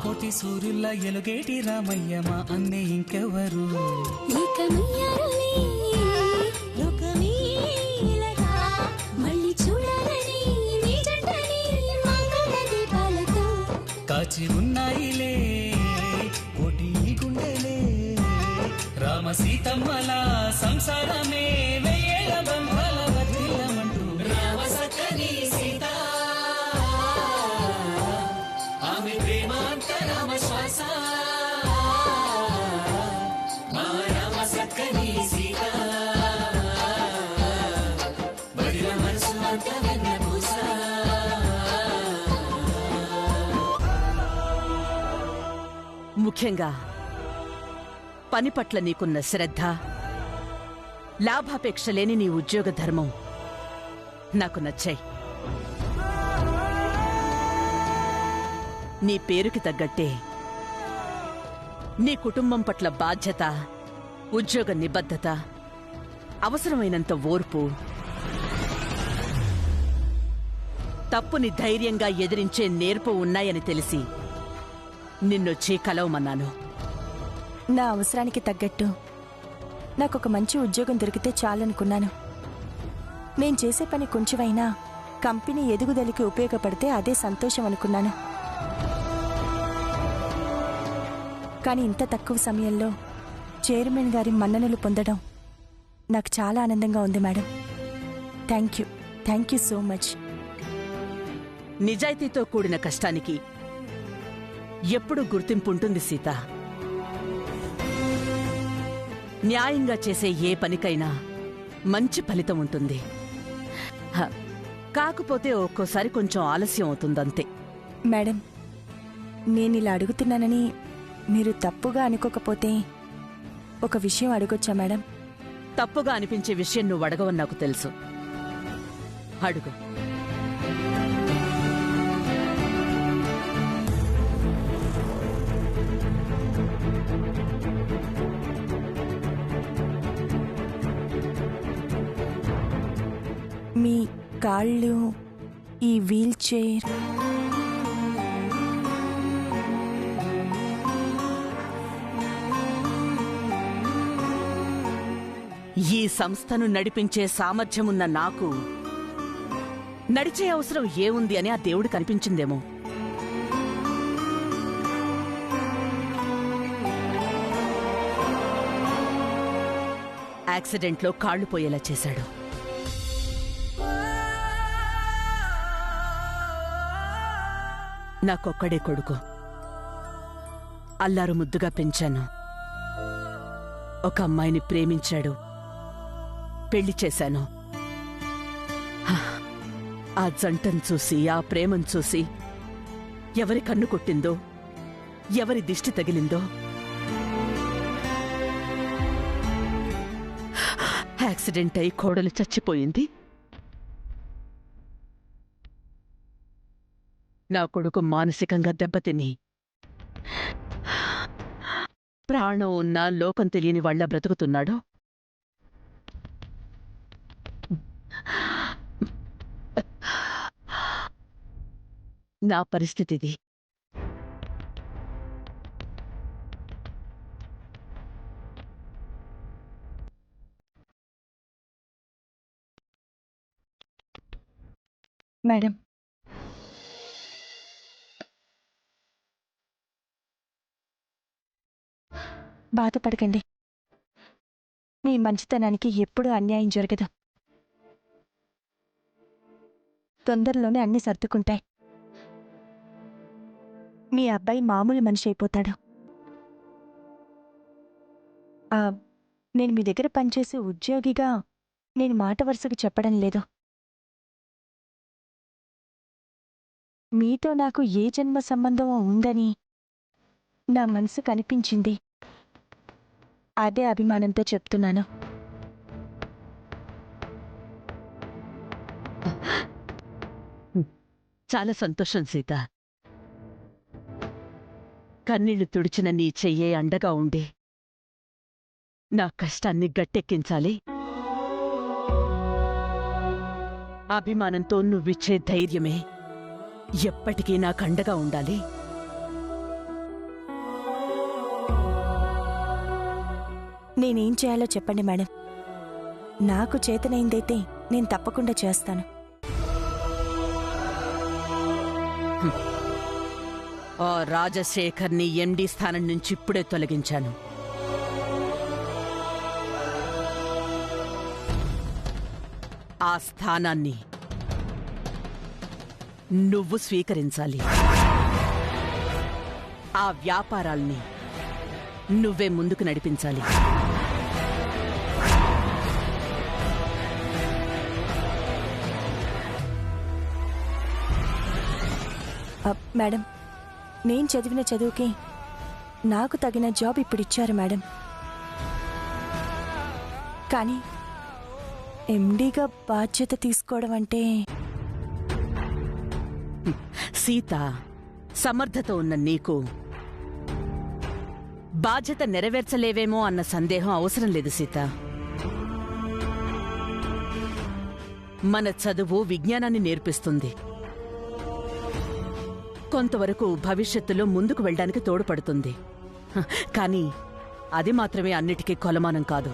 కోటి సూర్యుల్లా ఎలుగేటి రామయ్య మా అన్నే ఇంకెవరు కాచి ఉన్నాయిలే కోటి గుండెలే రామ సీతమ్మల సంసారమే వెయ్యేళ్ళ బంధాల వర్తిల్లమంటూ రామ సక్కని సీత ఆమె ప్రేమాంత రామ శ్వాస మా రామ సక్కని సీత బడిల మనసు అంత వెన్నపూస. ముఖ్యంగా పని పట్ల నీకున్న శ్రద్ధ, లాభాపేక్ష లేని నీ ఉద్యోగ ధర్మం నాకు నచ్చాయి. నీ పేరుకి తగ్గట్టే నీ కుటుంబం పట్ల బాధ్యత, ఉద్యోగ నిబద్ధత, అవసరమైనంత ఓర్పు, తప్పుని ధైర్యంగా ఎదిరించే నేర్పు ఉన్నాయని తెలిసి నిన్నొచ్చి కలవమన్నాను. నా అవసరానికి తగ్గట్టు నాకొక మంచి ఉద్యోగం దొరికితే చాలనుకున్నాను. నేను చేసే పని కొంచెమైనా కంపెనీ ఎదుగుదలకి ఉపయోగపడితే అదే సంతోషం అనుకున్నాను. కానీ ఇంత తక్కువ సమయంలో చైర్మన్ గారి మన్ననలు పొందడం నాకు చాలా ఆనందంగా ఉంది madam. Thank you so much. నిజాయితీతో కూడిన కష్టానికి ఎప్పుడు గుర్తింపుంటుంది సీత. న్యాయంగా చేసే ఏ పనికైనా మంచి ఫలితం ఉంటుంది. కాకపోతే ఒక్కోసారి కొంచెం ఆలస్యం అవుతుందంతే. మేడం, నేనిలా అడుగుతున్నానని మీరు తప్పుగా అనుకోకపోతే ఒక విషయం అడగొచ్చా మేడం? తప్పుగా అనిపించే విషయం నువ్వు అడగవని నాకు తెలుసు. అడుగు. మీ కాళ్ళు, ఈ వీల్ చైర్, ఈ సంస్థను నడిపించే సామర్థ్యమున్న నాకు నడిచే అవసరం ఏముంది అని ఆ దేవుడు కనిపించిందేమో. యాక్సిడెంట్లో కాళ్లు పోయేలా చేశాడు. నాకొక్కడే కొడుకు. అల్లారు ముద్దుగా పెంచాను. ఒక అమ్మాయిని ప్రేమించాడు, పెళ్లి చేశాను. ఆ జంటను చూసి, ఆ ప్రేమను చూసి ఎవరి కన్ను కొట్టిందో, ఎవరి దిష్టి తగిలిందో. యాక్సిడెంట్ అయి కోడలు చచ్చిపోయింది. నా కొడుకు మానసికంగా దెబ్బతిని ప్రాణం ఉన్నా లోకం తెలియని వాళ్ల బ్రతుకుతున్నాడు. నా పరిస్థితిది. మేడం, బాధపడకండి. మీ మంచితనానికి ఎప్పుడూ అన్యాయం జరగదు. తొందరలోనే అన్నీ సర్దుకుంటాయి. మీ అబ్బాయి మామూలు మనిషి అయిపోతాడు. నేను మీ దగ్గర పనిచేసే ఉద్యోగిగా నేను మాట వరుసకు చెప్పడం లేదు. మీతో నాకు ఏ జన్మ సంబంధం ఉందని నా మనసు కనిపించింది. అదే అభిమానంతో చెప్తున్నాను. చాలా సంతోషం సీత. కన్నీళ్లు తుడిచిన నీ చెయ్యే అండగా ఉండి నా కష్టాన్ని గట్టెక్కించాలి. అభిమానంతో నువ్విచ్చే ధైర్యమే ఎప్పటికీ నాకండగా ఉండాలి. నేనేం చేయాలో చెప్పండి మేడం. నాకు చేతనైందైతే నేను తప్పకుండా చేస్తాను. ఆ రాజశేఖర్ని ఎండి స్థానం నుంచి ఇప్పుడే తొలగించాను. ఆ స్థానాన్ని నువ్వు స్వీకరించాలి. ఆ వ్యాపారాల్ని నువ్వే ముందుకు నడిపించాలి. మేడం, నేను చదివిన చదువుకి నాకు తగిన జాబ్ ఇప్పుడిచ్చారు మేడం. కానీ ఎండీగా బాధ్యత తీసుకోవడం అంటే... సీత, సమర్థత ఉన్న నీకు బాధ్యత నెరవేర్చలేవేమో అన్న సందేహం అవసరం లేదు సీత. మన చదువు విజ్ఞానాన్ని నేర్పిస్తుంది. కొంతవరకు భవిష్యత్తులో ముందుకు వెళ్ళడానికి తోడ్పడుతుంది. కానీ అది మాత్రమే అన్నిటికీ కొలమానం కాదు.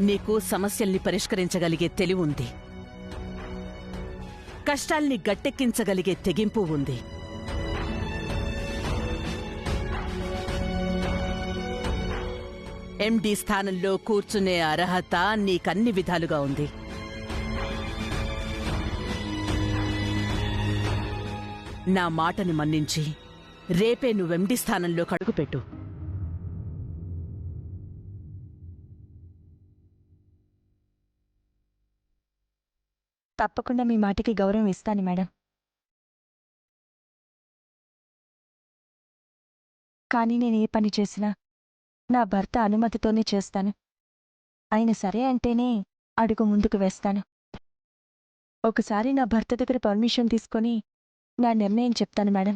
నీకు సమస్యల్ని పరిష్కరించగలిగే తెలివి ఉంది. కష్టాల్ని గట్టెక్కించగలిగే తెగింపు ఉంది. ఎండి స్థానంలో కూర్చునే అర్హత నీకన్ని విధాలుగా ఉంది. నా మాటని మన్నించి రేపే నువ్వెండి స్థానంలో అడుగుపెట్టు. తప్పకుండా మీ మాటకి గౌరవం ఇస్తాను మేడం. కానీ నేను ఏ పని చేసినా నా భర్త అనుమతితోనే చేస్తాను. ఆయన సరే అంటేనే అడుగు ముందుకు వేస్తాను. ఒకసారి నా భర్త దగ్గర పర్మిషన్ తీసుకొని నా నిర్ణయం చెప్తాను మేడం.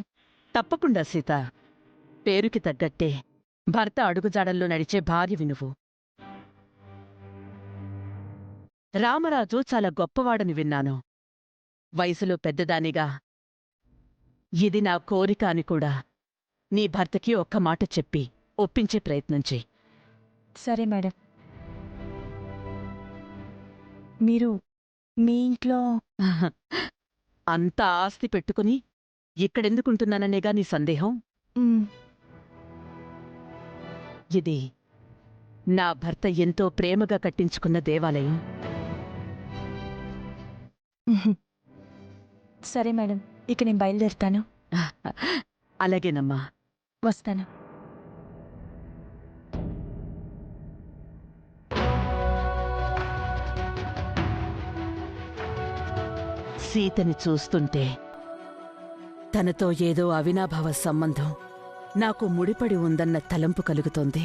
తప్పకుండా సీత. పేరుకి తగ్గట్టే భర్త అడుగుజాడల్లో నడిచే భార్యవి నువ్వు. రామరాజు చాలా గొప్పవాడని విన్నాను. వయసులో పెద్దదానిగా ఇది నా కోరిక అని కూడా నీ భర్తకి ఒక్క మాట చెప్పి ఒప్పించే ప్రయత్నం చెయ్యి. సరే మేడం. మీరు మీ ఇంట్లో అంత ఆస్తి పెట్టుకుని ఇక్కడెందుకుంటున్నాననేగా నీ సందేహం? ఇది నా భర్త ఎంతో ప్రేమగా కట్టించుకున్న దేవాలయం. సరే మేడం, ఇక నేను బయలుదేరుతాను. అలాగేనమ్మా, వస్తాను. సీతని చూస్తుంటే తనతో ఏదో అవినాభావ సంబంధం నాకు ముడిపడి ఉందన్న తలంపు కలుగుతోంది.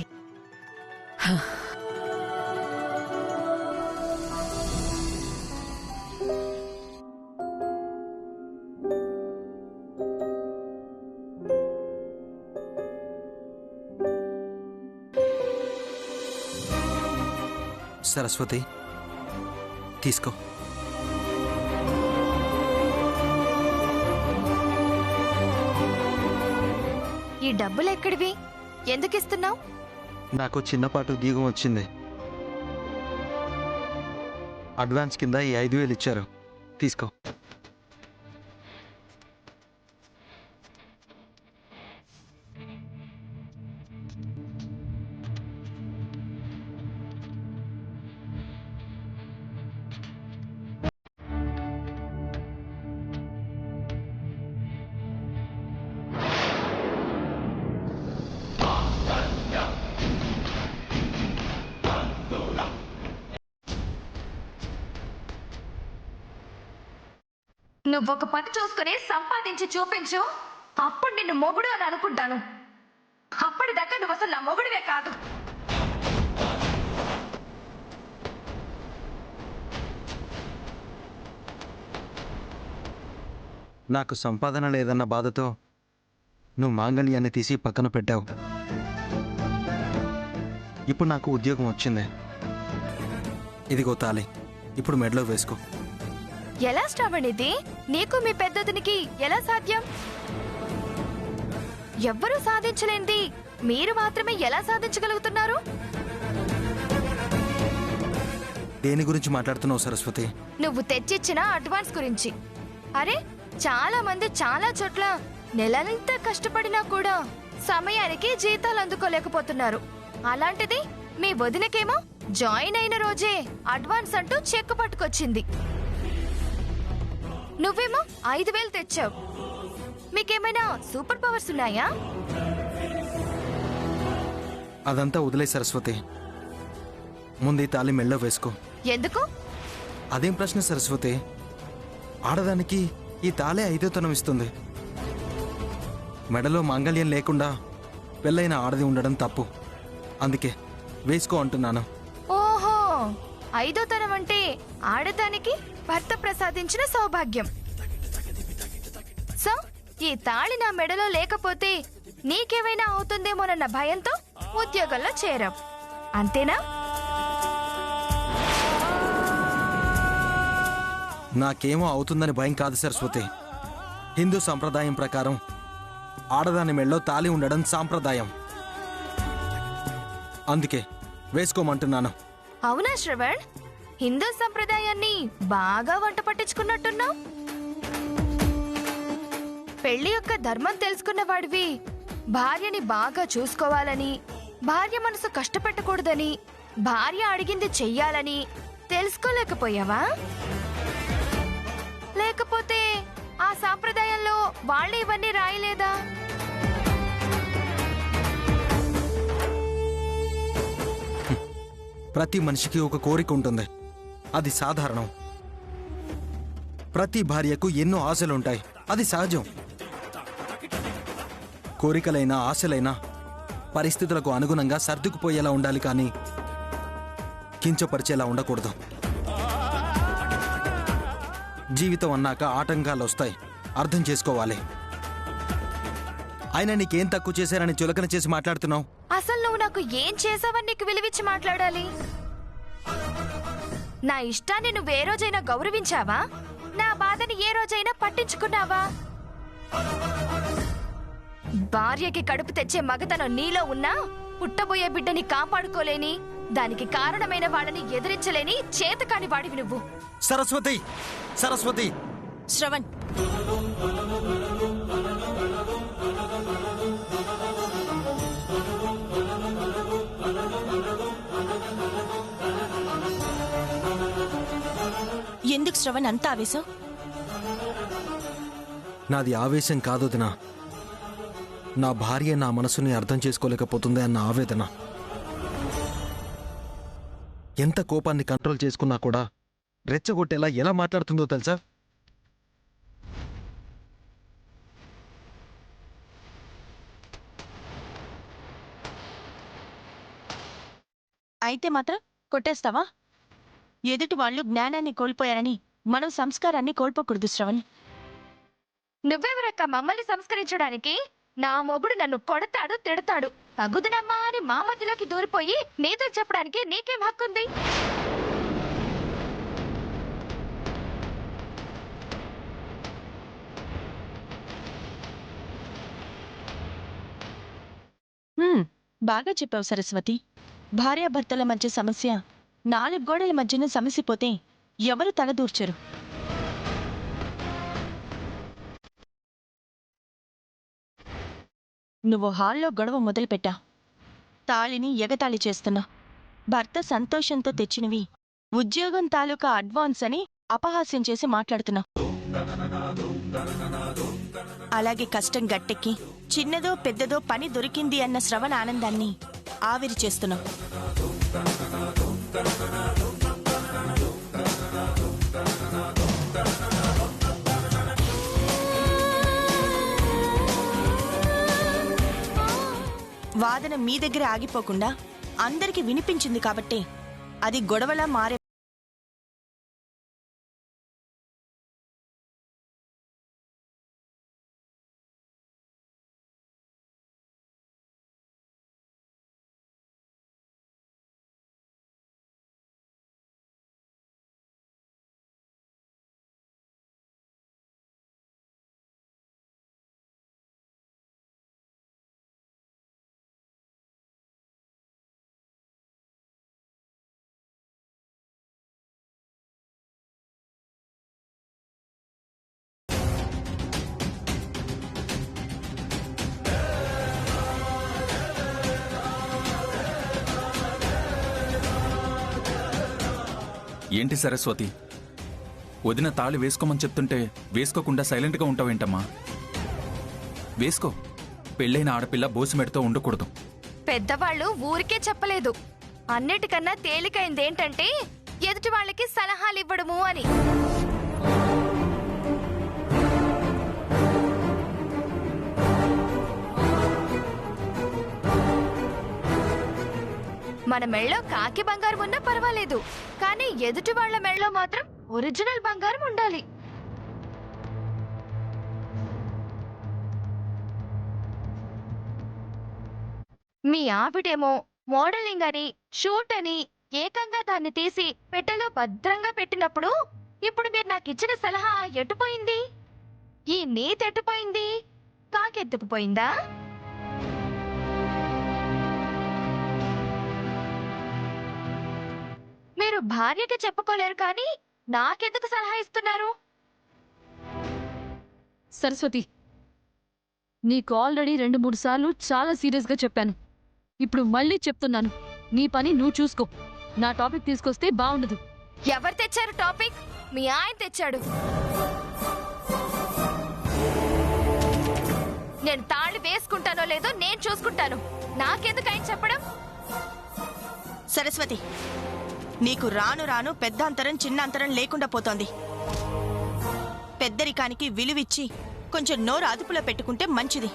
సరస్వతి, తీసుకో. ఈ డబ్బులు ఎక్కడివి? ఎందుకు ఇస్తున్నావు? నాకు చిన్నపాటు ఉద్యోగం వచ్చింది. అడ్వాన్స్ కింద ఈ 5,000 ఇచ్చారు, తీసుకో. నువ్వొక పని చూసుకుని సంపాదించి చూపించు, అప్పుడు నిన్ను మొగుడు అని అనుకుంటాను. అప్పటిదాకా నువ్వు అసలు నా మొగుడివే కాదు. నాకు సంపాదన లేదన్న బాధతో నువ్వు మాంగళ్యాన్ని తీసి పక్కన పెట్టావు. ఇప్పుడు నాకు ఉద్యోగం వచ్చింది. ఇదిగో తాళి, ఇప్పుడు మెడలో వేసుకో. ఎలా శ్రావణిది? నీకు మీ పెద్దతనికి ఎలా సాధ్యం? ఎవ్వరూ సాధించలేంది మీరు మాత్రమే ఎలా సాధించగలుగుతున్నారు? దేని గురించి మాట్లాడుతున్నావు సరస్వతి? నువ్వు తెచ్చిచ్చిన అడ్వాన్స్ గురించి. అరే, చాలా మంది చాలా చోట్ల నెలంతా కష్టపడినా కూడా సమయానికి జీతాలు అందుకోలేకపోతున్నారు. అలాంటిది మీ వదినకేమో జాయిన్ అయిన రోజే అడ్వాన్స్ అంటూ చెక్ పట్టుకొచ్చింది. నువ్వేమో 5,000 తెచ్చావు. మీకేమైనా సూపర్ పవర్స్ ఉన్నాయా? అదంతా వదిలే సరస్వతి, ముందు ఈ తాళి మెళ్ళో వేసుకో. ఎందుకు? అదేం ప్రశ్న సరస్వతి? ఆడదానికి ఈ తాళే ఐదోతనం ఇస్తుంది. మెడలో మాంగళ్యం లేకుండా పెళ్ళైన ఆడది ఉండడం తప్పు. అందుకే వేసుకో అంటున్నాను. ఓహో, 5వ తరం అంటే ఆడదానికి భర్త ప్రసాదించిన సౌభాగ్యం. సో ఈ తాళి నా మెడలో లేకపోతే నీకేమైనా అవుతుందేమోనన్న భయంతో ఉద్యోగంలో చేరావు, అంతేనా? నాకేమో అవుతుందని భయం కాదు సరస్వతి. హిందూ సంప్రదాయం ప్రకారం ఆడదాని మెళ్ళో తాళి ఉండడం సాంప్రదాయం. అందుకే వేసుకోమంటున్నాను. అవునా శ్రవణ్, హిందూ సంప్రదాయాన్ని బాగా వంట పట్టించుకున్నట్టున్నావు. పెళ్లి యొక్క ధర్మం తెలుసుకున్న వాడివి భార్యని బాగా చూసుకోవాలని, భార్య మనసు కష్టపెట్టకూడదని, భార్య అడిగింది చెయ్యాలని తెలుసుకోలేకపోయావా? లేకపోతే ఆ సాంప్రదాయంలో వాళ్ళు ఇవన్నీ రాయలేదా? ప్రతి మనిషికి ఒక కోరిక ఉంటుంది, అది సాధారణం. ప్రతి భార్యకు ఎన్నో ఆశలుంటాయి, అది సహజం. కోరికలైనా ఆశలైనా పరిస్థితులకు అనుగుణంగా సర్దుకుపోయేలా ఉండాలి, కానీ కించపరిచేలా ఉండకూడదు. జీవితం అన్నాక ఆటంకాలు వస్తాయి, అర్థం చేసుకోవాలి. అయినా నీకేం తక్కువ చేశారని చులకన చేసి మాట్లాడుతున్నావు? అసలు నువ్వు నాకు ఏం చేసావని నీకు విలువిచ్చి మాట్లాడాలి? నా ఇష్టాన్ని నువ్వు ఏ రోజైనా గౌరవించావా? నా బాధని ఏ రోజైనా పట్టించుకున్నావా? భార్యకి కడుపు తెచ్చే మగతనం నీలో ఉన్నా పుట్టబోయే బిడ్డని కాపాడుకోలేని, దానికి కారణమైన వాళ్ళని ఎదిరించలేని చేతకాని వాడివి నువ్వు. సరస్వతి, సరస్వతి! శ్రవణ్, ఎందుకు శ్రవణ్ అంత ఆవేశం? నాది ఆవేశం కాదొదినా, నా భార్య నా మనసుని అర్థం చేసుకోలేకపోతుంది అన్న ఆవేదన. ఎంత కోపాన్ని కంట్రోల్ చేసుకున్నా కూడా రెచ్చగొట్టేలా ఎలా మాట్లాడుతుందో తెలుసా? అయితే మాత్రం కొట్టేస్తావా? ఎదుటి వాళ్ళు జ్ఞానాన్ని కోల్పోయారని మనం సంస్కారాన్ని కోల్పోకూడదు శ్రవణ్. నువ్వెవరక్క మమ్మల్ని సంస్కరించడానికి? నా మొగుడు నన్ను కొడతాడు, తిడతాడు. తగుదనమ్మా అని మా మధ్యలోకి దూరిపోయి నీతో చెప్పడానికి నీకేం హక్కుంది? బాగా చెప్పావు సరస్వతి. భార్యాభర్తల మధ్య సమస్య 4 గోడల మధ్యన సమసిపోతే ఎవరు తలదూర్చరు. నువ్వు హాల్లో గొడవ మొదలుపెట్టా, తాళిని ఎగతాళి చేస్తున్నా. భర్త సంతోషంతో తెచ్చినవి ఉద్యోగం తాలూకా అడ్వాన్స్ అని అపహాస్యం చేసి మాట్లాడుతున్నా. అలాగే కష్టం గట్టెక్కి చిన్నదో పెద్దదో పని దొరికింది అన్న శ్రవణ ఆనందాన్ని ఆవిరి చేస్తున్నా. వాదన మీ దగ్గర ఆగిపోకుండా అందరికి వినిపించింది కాబట్టే అది గొడవలా మారే ఏంటి సరస్వతి, వదిన తాళి వేసుకోమని చెప్తుంటే వేసుకోకుండా సైలెంట్గా ఉంటావేంటమ్మా? వేసుకో. పెళ్ళైన ఆడపిల్ల బోసిమెడతో ఉండకూడదు. పెద్దవాళ్ళు ఊరికే చెప్పలేదు. అన్నిటికన్నా తేలికైందేంటంటే ఎదుటి వాళ్ళకి సలహాలు ఇవ్వడము అని. మన మెళ్ళో కాకి బంగారం ఉన్నా పర్వాలేదు, కానీ ఎదుటి వాళ్ళ మెళ్ళో మాత్రం ఒరిజినల్ బంగారం ఉండాలి. మీ ఆవిడేమో మోడలింగ్ అని, షూట్ అని ఏకంగా దాన్ని తీసి పెట్టెలో భద్రంగా పెట్టినప్పుడు ఇప్పుడు మీరు నాకు ఇచ్చిన సలహా ఎటుపోయింది? ఈ నీతి ఎటుపోయింది? కాకెత్తుకుపోయిందా? మీరు భార్యకి చెప్పుకోలేరు కానీ నాకెందుకు సలహా ఇస్తున్నారు? సరస్వతి, నీకు ఆల్రెడీ 2-3 సార్లు చాలా సీరియస్గా చెప్పాను. ఇప్పుడు మళ్ళీ చెప్తున్నాను, నీ పని నువ్వు చూసుకో. నా టాపిక్ తీసుకొస్తే బాగుండదు. ఎవరు తెచ్చారు టాపిక్? మీ ఆయన తెచ్చాడు. నేను తాళి వేసుకుంటానో లేదో నేను చూసుకుంటాను. నాకెందుకు ఆయన చెప్పడం? సరస్వతి, నీకు రాను రాను పెద్ద అంతరం చిన్న అంతరం లేకుండా పోతోంది. పెద్దరికానికి విలువిచ్చి కొంచెం నోరు అదుపులో పెట్టుకుంటే మంచిది.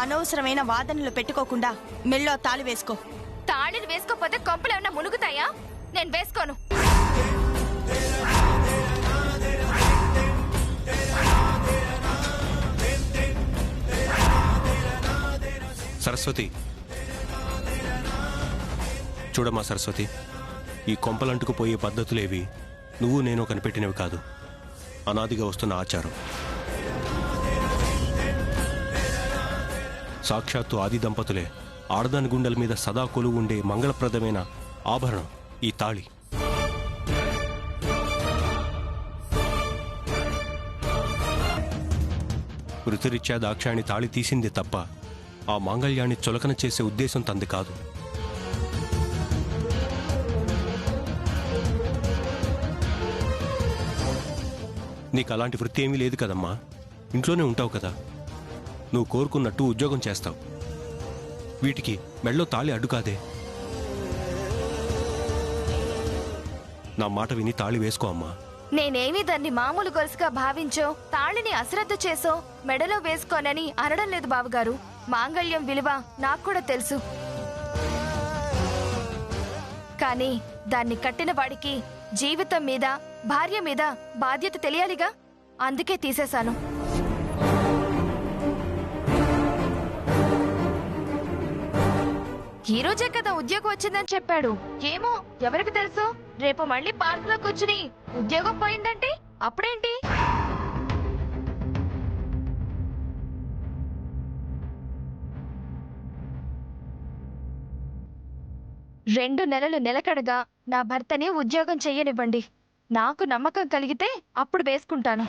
అనవసరమైన వాదనలు పెట్టుకోకుండా మెళ్ళో తాళి వేసుకో. తాళిని వేసుకోపోతే కొంపలు ఏమన్నా మునుగుతాయా? నేను వేసుకోను. సరస్వతి, చూడమ్మా సరస్వతి, ఈ కొంపలంటుకుపోయే పద్ధతులేవి నువ్వు నేను కనిపెట్టినవి కాదు, అనాదిగా వస్తున్న ఆచారం. సాక్షాత్తు ఆది దంపతులే ఆడదాని గుండెల మీద సదా కొలువు ఉండే మంగళప్రదమైన ఆభరణం ఈ తాళి. వృత్తిరీత్యా దాక్షాయణి తాళి తీసింది తప్ప ఆ మాంగళ్యాన్ని చులకన చేసే ఉద్దేశం తంది కాదు. నీకు అలాంటి వృత్తి ఏమీ లేదు కదమ్మా, ఇంట్లోనే ఉంటావు కదా. నువ్వు కోరుకున్నట్టు ఉద్యోగం చేస్తావు, వీటికి మెళ్ళో తాళి అడ్డు కాదే. నా మాట విని తాళి వేసుకో అమ్మా. నేనేమీ దాన్ని మామూలు గొలుసుగా భావించో, తాళిని అశ్రద్ధ చేసో మెడలో వేసుకోనని అనడం లేదు బావగారు. మాంగళ్యం విలువ నాకు కూడా తెలుసు. కానీ దాన్ని కట్టిన వాడికి జీవితం మీద, భార్య మీద బాధ్యత తెలియాలిగా. అందుకే తీసేశాను. ఈ రోజే కదా ఉద్యోగం వచ్చిందని చెప్పాడు. ఏమో ఎవరికి తెలుసు, రేపు మళ్ళీ పార్క్ లో కూర్చుని ఉద్యోగం పోయిందంటే అప్పుడేంటి? రెండు నెలలు నిలకడగా నా భర్తని ఉద్యోగం చెయ్యనివ్వండి. నాకు నమ్మకం కలిగితే అప్పుడు వేసుకుంటాను.